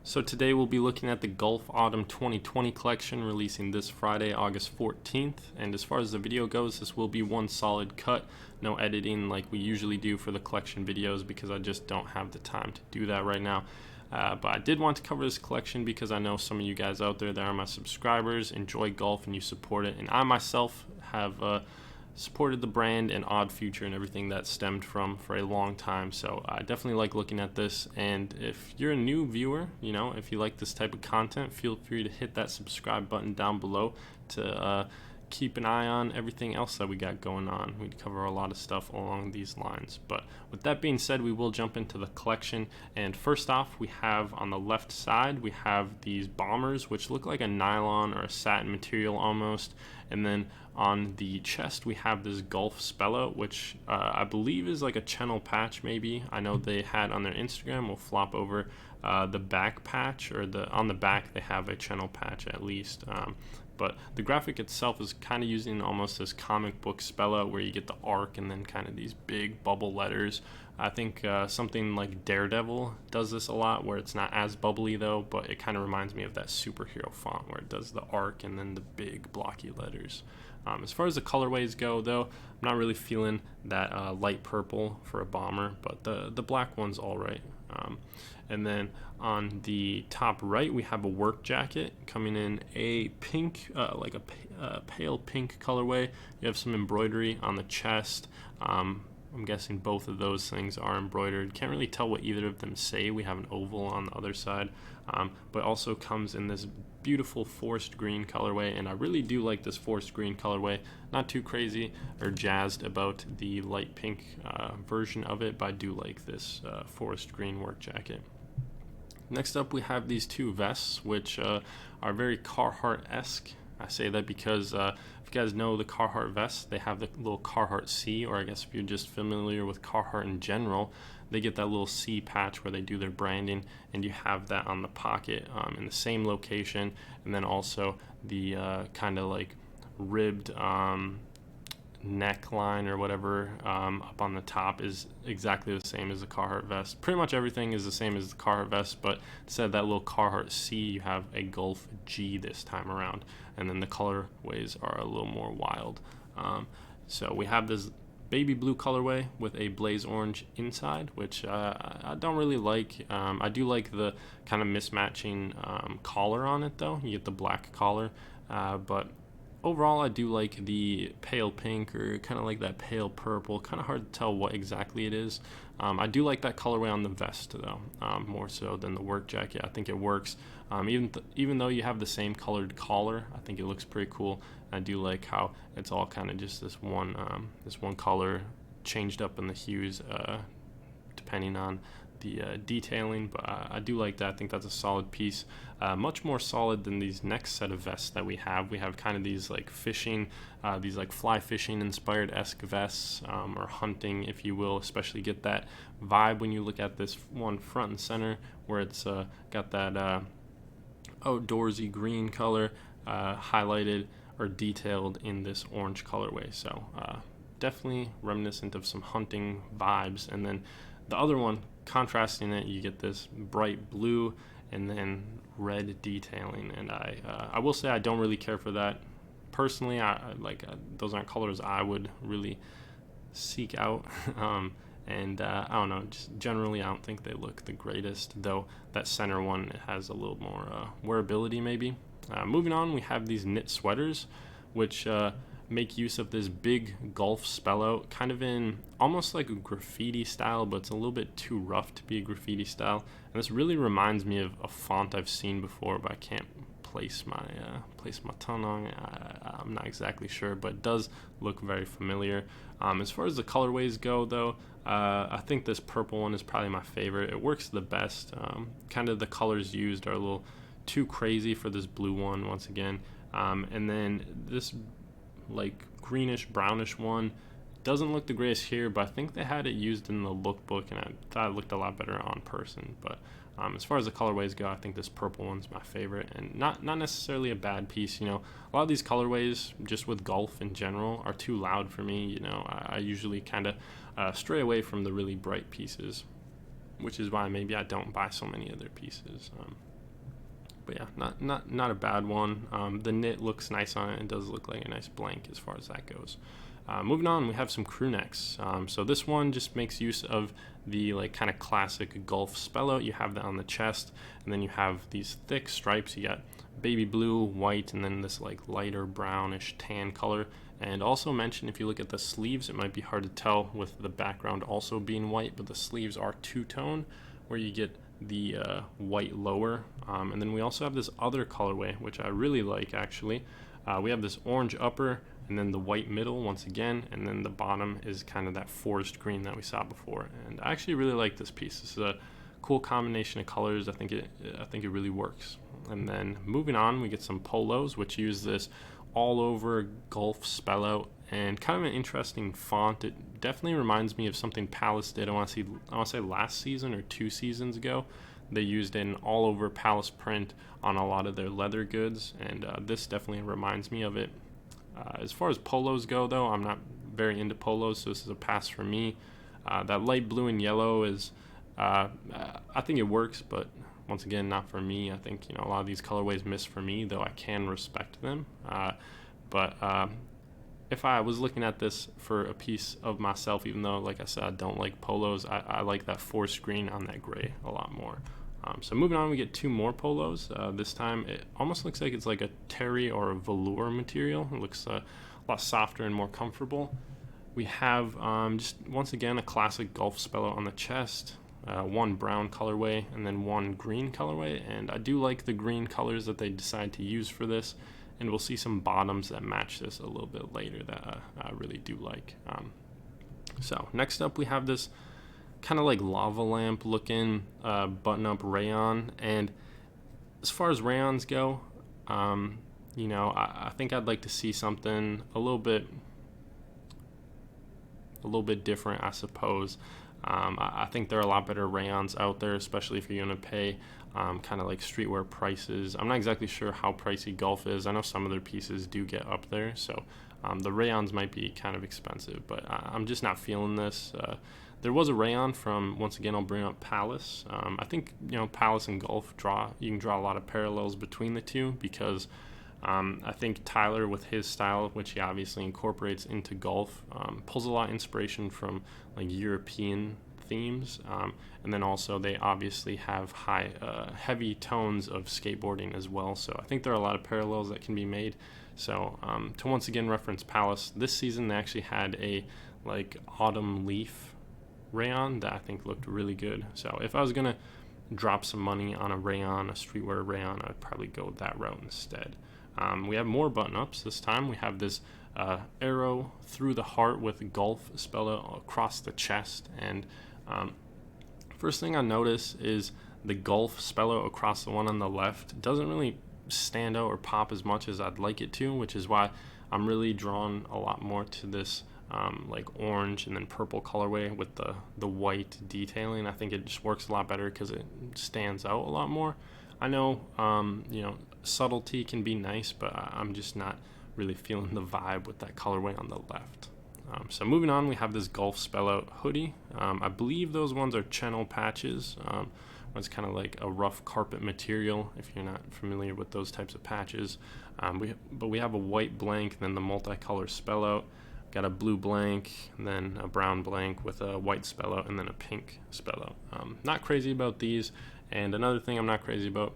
So today we'll be looking at the Golf Autumn 2020 collection releasing this Friday, August 14th. And as far as the video goes, this will be one solid cut, no editing like we usually do for the collection videos because I just don't have the time to do that right now. But I did want to cover this collection because I know some of you guys out there that are my subscribers enjoy golf and you support it. And I myself have supported the brand and Odd Future and everything that stemmed from for a long time, so I definitely like looking at this. And if you're a new viewer, if you like this type of content, feel free to hit that subscribe button down below to keep an eye on everything else that we got going on. We cover a lot of stuff along these lines. But with that being said, we will jump into the collection. And first off, we have on the left side, we have these bombers, which look like a nylon or a satin material almost. And then on the chest, we have this Golf Spello, which I believe is like a channel patch maybe. I know they had on their Instagram. We'll flop over the back patch, or on the back they have a channel patch at least. But the graphic itself is kind of using almost this comic book Spello where you get the arc and then kind of these big bubble letters. I think something like Daredevil does this a lot, where it's not as bubbly though, but it kind of reminds me of that superhero font where it does the arc and then the big blocky letters. As far as the colorways go though, I'm not really feeling that light purple for a bomber, but the black one's all right. And then on the top right, we have a work jacket coming in a pink, like a pale pink colorway. You have some embroidery on the chest. I'm guessing both of those things are embroidered. Can't really tell what either of them say. We have an oval on the other side, but also comes in this beautiful forest green colorway, and I really do like this forest green colorway. Not too crazy or jazzed about the light pink version of it, but I do like this forest green work jacket. Next up, we have these two vests, which are very Carhartt-esque. I say that because if you guys know the Carhartt vests, they have the little Carhartt C, or I guess if you're just familiar with Carhartt in general, they get that little C patch where they do their branding, and you have that on the pocket in the same location. And then also the kind of like ribbed neckline or whatever up on the top is exactly the same as the Carhartt vest. Pretty much everything is the same as the Carhartt vest, but instead of that little Carhartt C, you have a Golf G this time around, and then the colorways are a little more wild. So we have this baby blue colorway with a blaze orange inside, which I don't really like. I do like the kind of mismatching collar on it though. You get the black collar, but overall, I do like the pale pink, or kind of like that pale purple. Kind of hard to tell what exactly it is. I do like that colorway on the vest though, more so than the work jacket. I think it works. Even though you have the same colored collar, I think it looks pretty cool. I do like how it's all kind of just this one color changed up in the hues depending on the detailing, but I do like that. I think that's a solid piece, much more solid than these next set of vests that we have. We have kind of these like fishing, these like fly fishing inspired-esque vests, or hunting, if you will. Especially get that vibe when you look at this one front and center, where it's got that outdoorsy green color highlighted or detailed in this orange colorway. So definitely reminiscent of some hunting vibes. And then the other one, contrasting it, you get this bright blue and then red detailing, and I will say I don't really care for that personally. Those aren't colors I would really seek out. And I don't know, just generally I don't think they look the greatest, though that center one has a little more wearability maybe. Moving on, we have these knit sweaters, which make use of this big Golf Spello, kind of in almost like a graffiti style, but it's a little bit too rough to be a graffiti style. And this really reminds me of a font I've seen before, but I can't place my tongue on it. I'm not exactly sure, but it does look very familiar. As far as the colorways go though, I think this purple one is probably my favorite. It works the best. Kind of the colors used are a little too crazy for this blue one once again. And then this like greenish brownish one doesn't look the greatest here, but I think they had it used in the lookbook and I thought it looked a lot better on person. But as far as the colorways go, I think this purple one's my favorite, and not necessarily a bad piece. A lot of these colorways just with golf in general are too loud for me. I usually kind of stray away from the really bright pieces, which is why maybe I don't buy so many other pieces. But yeah, not a bad one. The knit looks nice on it. It does look like a nice blank as far as that goes. Moving on, we have some Crewnecks. So this one just makes use of the like kind of classic Gulf spell out. You have that on the chest, and then you have these thick stripes. You got baby blue, white, and then this like lighter brownish tan color. And also mention, if you look at the sleeves, it might be hard to tell with the background also being white, but the sleeves are two-tone, where you get the white lower. And then we also have this other colorway, which I really like actually. We have this orange upper, and then the white middle once again, and then the bottom is kind of that forest green that we saw before. And I actually really like this piece. This is a cool combination of colors. I think it really works. And then moving on, we get some polos, which use this all over Gulf spell out and kind of an interesting font. It definitely reminds me of something Palace did. I want to say last season or 2 seasons ago. They used an all over Palace print on a lot of their leather goods, and this definitely reminds me of it. As far as polos go, though, I'm not very into polos, so this is a pass for me. That light blue and yellow is, I think it works, but once again, not for me. I think a lot of these colorways miss for me, though I can respect them. But if I was looking at this for a piece of myself, even though, like I said, I don't like polos, I like that forest green on that gray a lot more. So moving on, we get 2 more polos. This time, it almost looks like it's like a terry or a velour material. It looks a lot softer and more comfortable. We have just once again a classic Gulf spell out on the chest. 1 brown colorway and then 1 green colorway, and I do like the green colors that they decide to use for this, and we'll see some bottoms that match this a little bit later that I really do like. So next up, we have this kind of like lava lamp looking button-up rayon, and as far as rayons go, I think I'd like to see something a little bit different, I suppose. I think there are a lot better rayons out there, especially if you're going to pay kind of like streetwear prices. I'm not exactly sure how pricey Gulf is. I know some of their pieces do get up there, so the rayons might be kind of expensive, but I'm just not feeling this. There was a rayon from, once again, I'll bring up Palace. I think, Palace and Gulf you can draw a lot of parallels between the two, because I think Tyler, with his style, which he obviously incorporates into Gulf, pulls a lot of inspiration from like European themes, and then also they obviously have heavy tones of skateboarding as well. So I think there are a lot of parallels that can be made. So to once again reference Palace, this season they actually had a like autumn leaf rayon that I think looked really good. So if I was gonna drop some money on a rayon, a streetwear rayon, I'd probably go that route instead. We have more button-ups. This time we have this arrow through the heart with Gulf spelled out across the chest. And first thing I notice is the Gulf spell out across the one on the left doesn't really stand out or pop as much as I'd like it to, which is why I'm really drawn a lot more to this like orange and then purple colorway with the white detailing. I think it just works a lot better because it stands out a lot more. I know, subtlety can be nice, but I'm just not really feeling the vibe with that colorway on the left. So moving on, we have this Gulf spell out hoodie. I believe those ones are channel patches. It's kind of like a rough carpet material, if you're not familiar with those types of patches. But we have a white blank, then the multicolor spell out. Got a blue blank, and then a brown blank with a white spell out, and then a pink spell out. Not crazy about these. And another thing I'm not crazy about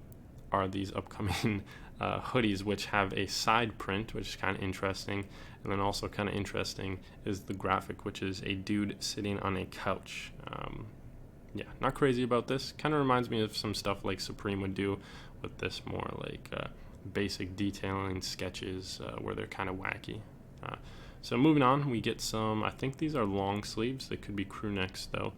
are these upcoming hoodies, which have a side print, which is kind of interesting. And then also kind of interesting is the graphic, which is a dude sitting on a couch. Not crazy about this. Kind of reminds me of some stuff like Supreme would do with this more like basic detailing sketches where they're kind of wacky. So moving on, we get some, I think these are long sleeves. They could be Crewnecks though.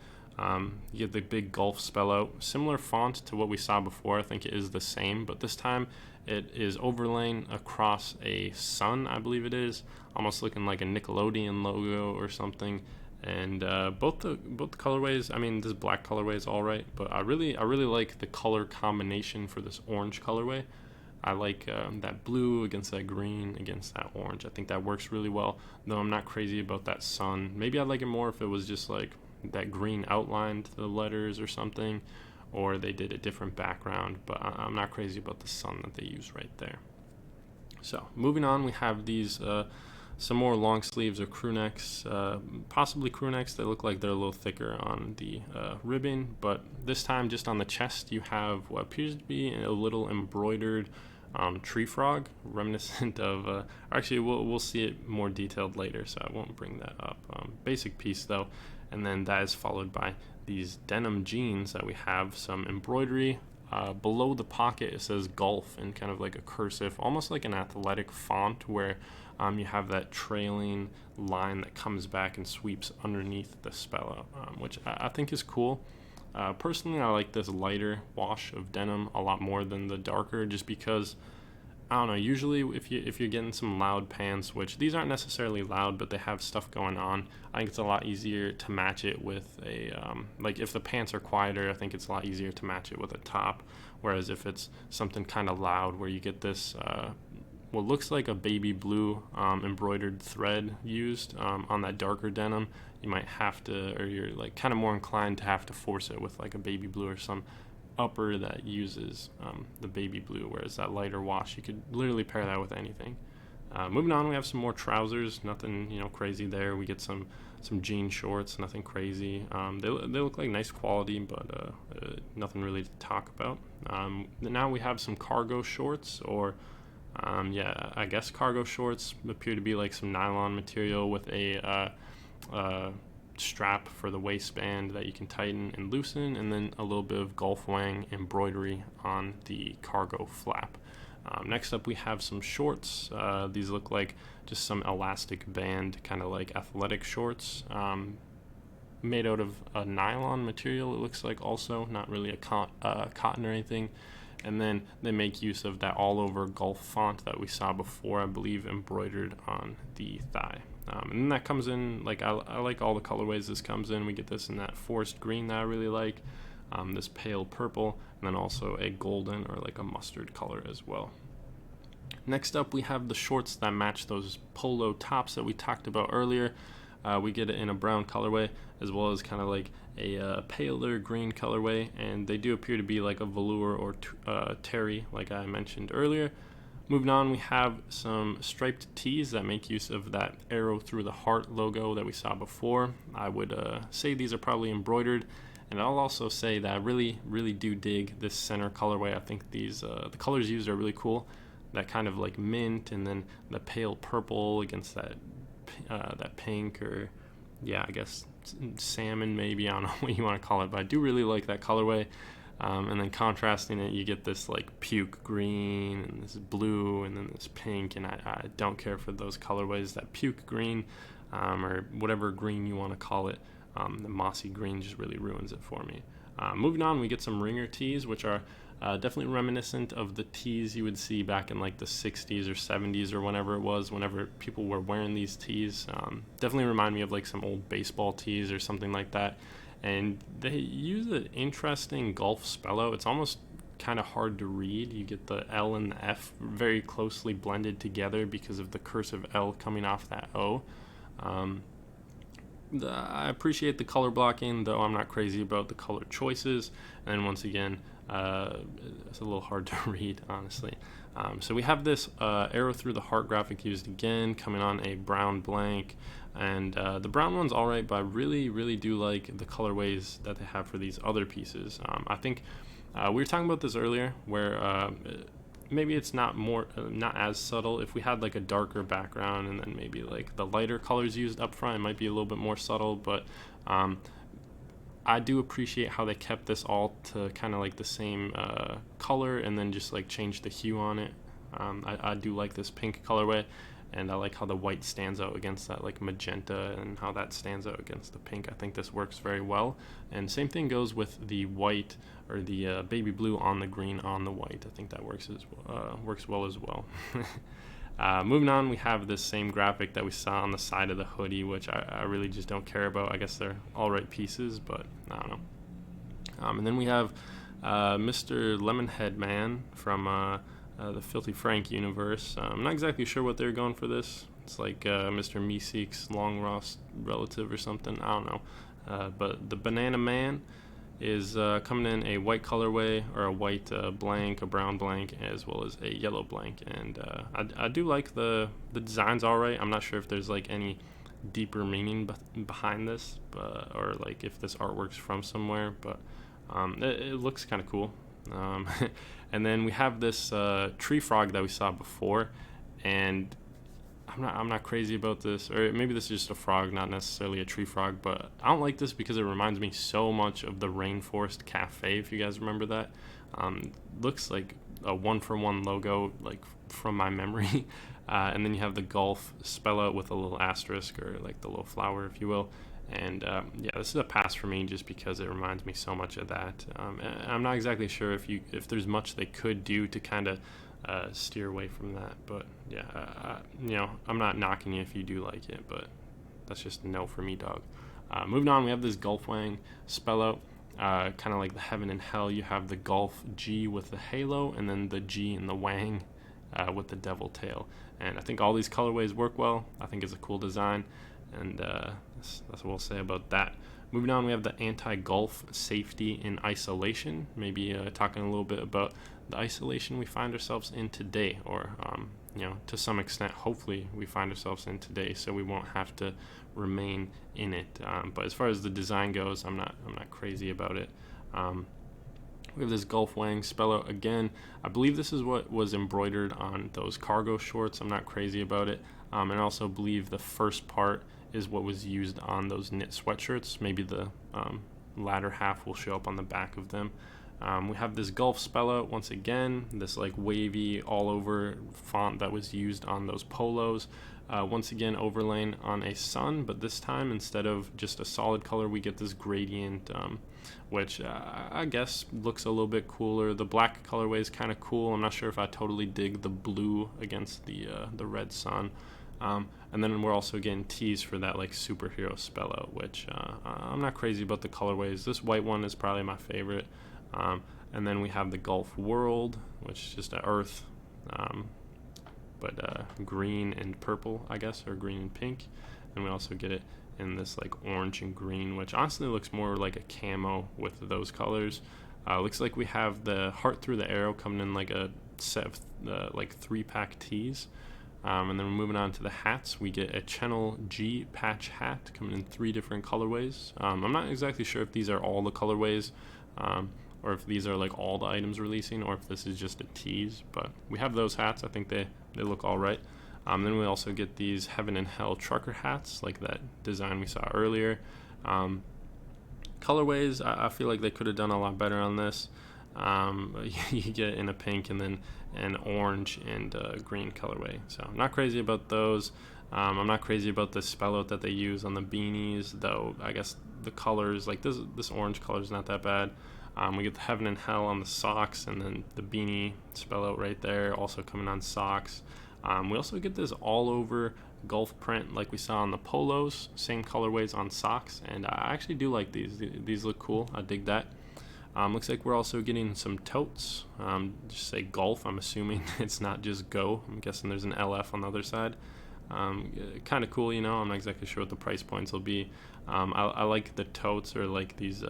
You get the big Gulf spell out. Similar font to what we saw before. I think it is the same, but this time it is overlaying across a sun, I believe it is, almost looking like a Nickelodeon logo or something. And both the colorways, I mean, this black colorway is all right, but I really like the color combination for this orange colorway. I like that blue against that green against that orange. I think that works really well, though I'm not crazy about that sun. Maybe I'd like it more if it was just like that green outline to the letters or something, or they did a different background, but I'm not crazy about the sun that they use right there. So moving on, we have these some more long sleeves or crewnecks, possibly crewnecks. They look like they're a little thicker on the ribbon, but this time just on the chest you have what appears to be a little embroidered tree frog, reminiscent of actually we'll see it more detailed later, so I won't bring that up. Basic piece though, and then that is followed by these denim jeans that we have some embroidery. Below the pocket it says golf in kind of like a cursive, almost like an athletic font, where you have that trailing line that comes back and sweeps underneath the spell out, which I think is cool. Personally, I like this lighter wash of denim a lot more than the darker, just because I don't know. Usually, if you're getting some loud pants, which these aren't necessarily loud, but they have stuff going on, I think it's a lot easier to match it with a like if the pants are quieter, I think it's a lot easier to match it with a top. Whereas if it's something kind of loud, where you get this what looks like a baby blue embroidered thread used on that darker denim, you might have to, or you're like kind of more inclined to have to force it with like a baby blue or some upper that uses the baby blue, whereas that lighter wash, you could literally pair that with anything. Moving on, we have some more trousers, nothing crazy there. We get some jean shorts, nothing crazy. They look like nice quality, but nothing really to talk about. Now we have some cargo shorts, or I guess cargo shorts appear to be like some nylon material with a strap for the waistband that you can tighten and loosen, and then a little bit of golf wang embroidery on the cargo flap. Next up we have some shorts. These look like just some elastic band, kind of like athletic shorts, made out of a nylon material, it looks like, also not really a cotton or anything. And then they make use of that all over golf font that we saw before, I believe embroidered on the thigh. And then that comes in, like I like all the colorways this comes in. We get this in that forest green that I really like, this pale purple, and then also a golden or like a mustard color as well. Next up we have the shorts that match those polo tops that we talked about earlier. We get it in a brown colorway, as well as kind of like a paler green colorway, and they do appear to be like a velour or terry, like I mentioned earlier. Moving on, we have some striped tees that make use of that arrow through the heart logo that we saw before. I would say these are probably embroidered, and I'll also say that I really do dig this center colorway. I think these the colors used are really cool. That kind of like mint, and then the pale purple against that pink, or I guess salmon maybe, I don't know what you want to call it, but I do really like that colorway. And then contrasting it, you get this like puke green and this blue and then this pink, and I don't care for those colorways. That puke green, or whatever green you want to call it, the mossy green just really ruins it for me. Moving on, we get some ringer tees, which are definitely reminiscent of the tees you would see back in like the 60s or 70s or whenever it was, whenever people were wearing these tees. Definitely remind me of like some old baseball tees or something like that. And they use an interesting golf spell out. It's almost kind of hard to read. You get the L and the F very closely blended together because of the cursive L coming off that O. I appreciate the color blocking, though I'm not crazy about the color choices. And then once again, it's a little hard to read, honestly. So we have this arrow through the heart graphic used again, coming on a brown blank. And the brown one's alright, but I really do like the colorways that they have for these other pieces. I think we were talking about this earlier, where maybe it's not as subtle. If we had like a darker background and then maybe like the lighter colors used up front, it might be a little bit more subtle. But I do appreciate how they kept this all to kind of like the same color, and then just like change the hue on it. I do like this pink colorway, and I like how the white stands out against that like magenta, and how that stands out against the pink. I think this works very well. And same thing goes with the white, or the baby blue on the green on the white. I think that works well as well. Moving on, we have this same graphic that we saw on the side of the hoodie, which I really just don't care about. I guess they're all right pieces, but I don't know. And then we have Mr. Lemonhead Man from the Filthy Frank universe. I'm not exactly sure what they're going for this. It's like Mr. Meeseek's long lost relative or something. I don't know. But the Banana Man is coming in a white colorway, or a white blank, a brown blank, as well as a yellow blank. And I do like the design's alright. I'm not sure if there's like any deeper meaning behind this, or like if this artwork's from somewhere, but it looks kind of cool. And then we have this tree frog that we saw before, and I'm not crazy about this, or maybe this is just a frog, not necessarily a tree frog, but I don't like this because it reminds me so much of the Rainforest Cafe, if you guys remember that. Looks like a one-for-one logo, like from my memory. And then you have the golf spell out with a little asterisk, or like the little flower, if you will. And yeah, this is a pass for me just because it reminds me so much of that. I'm not exactly sure if there's much they could do to kind of steer away from that, but yeah, you know, I'm not knocking you if you do like it, but that's just a no for me, dog. Moving on, we have this golf wang spell out, kind of like the heaven and hell. You have the golf G with the halo, and then the G in the wang with the devil tail. And I think all these colorways work well. I think it's a cool design, and that's what we'll say about that. Moving on, we have the anti-golf safety in isolation. Maybe talking a little bit about the isolation we find ourselves in today, or you know, to some extent, hopefully we find ourselves in today, so we won't have to remain in it. But as far as the design goes, I'm not crazy about it. We have this golf wang spell out again. I believe this is what was embroidered on those cargo shorts. I'm not crazy about it. And I also believe the first part is what was used on those knit sweatshirts. Maybe the latter half will show up on the back of them. We have this golf spell out once again, this like wavy all over font that was used on those polos. Once again overlain on a sun, but this time instead of just a solid color, we get this gradient, which I guess looks a little bit cooler. The black colorway is kind of cool. I'm not sure if I totally dig the blue against the red sun. And then we're also getting teased for that like superhero spell out, which I'm not crazy about the colorways. This white one is probably my favorite. And then we have the Golf World, which is just a earth, but green and purple, I guess, or green and pink. And we also get it in this like orange and green, which honestly looks more like a camo with those colors. Looks like we have the heart through the arrow coming in like a set of like 3-pack tees. And then we're moving on to the hats. We get a Channel G patch hat coming in 3 different colorways. I'm not exactly sure if these are all the colorways, or if these are like all the items releasing, or if this is just a tease, but we have those hats. I think they look all right. Then we also get these Heaven and Hell trucker hats, like that design we saw earlier. Colorways, I feel like they could have done a lot better on this. You get in a pink and then an orange and green colorway, so I'm not crazy about those. I'm not crazy about the spell out that they use on the beanies, though. I guess the colors, like this orange color is not that bad. We get the Heaven and Hell on the socks, and then the beanie spell out right there, also coming on socks. We also get this all over golf print like we saw on the polos, same colorways on socks, and I actually do like these. These look cool. I dig that. Looks like we're also getting some totes. Just say golf. I'm assuming it's not just go. I'm guessing there's an LF on the other side. Kind of cool, you know. I'm not exactly sure what the price points will be. I like the totes, or like these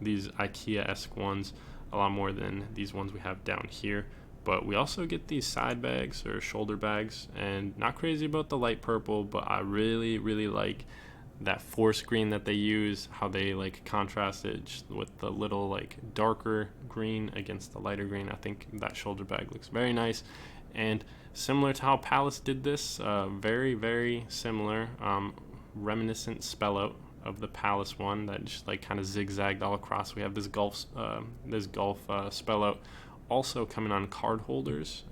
IKEA-esque ones, a lot more than these ones we have down here. But we also get these side bags, or shoulder bags, and not crazy about the light purple, but I really like that forest green that they use, how they like contrast it with the little like darker green against the lighter green. I think that shoulder bag looks very nice, and similar to how Palace did this, very similar, reminiscent spell out of the Palace one that just like kind of zigzagged all across. We have this golf spell out also coming on card holders,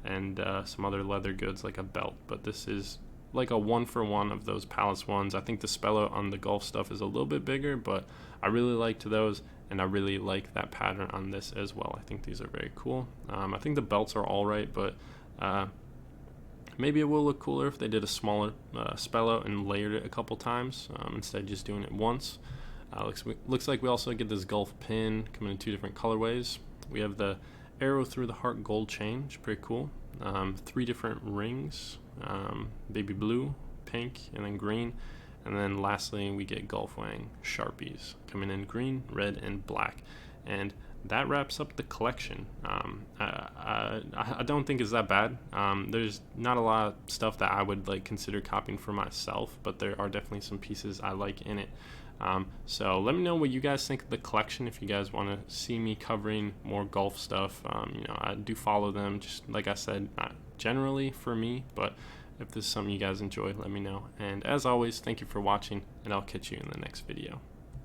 and some other leather goods like a belt, but this is like a 1-for-1 of those Palace ones. I think the spell out on the golf stuff is a little bit bigger, but I really liked those, and I really like that pattern on this as well. I think these are very cool. I think the belts are all right, but maybe it will look cooler if they did a smaller spell out and layered it a couple times, instead of just doing it once. Looks like we also get this golf pin coming in 2 different colorways. We have the arrow through the heart gold chain, which is pretty cool. 3 different rings, baby blue, pink, and then green. And then lastly, we get Golf Wang Sharpies coming in green, red, and black. And that wraps up the collection. I don't think it's that bad. There's not a lot of stuff that I would like consider copying for myself, but there are definitely some pieces I like in it. So let me know what you guys think of the collection. If you guys want to see me covering more golf stuff, I do follow them, just like I said, not generally for me, but if this is something you guys enjoy, let me know. And as always, thank you for watching, and I'll catch you in the next video.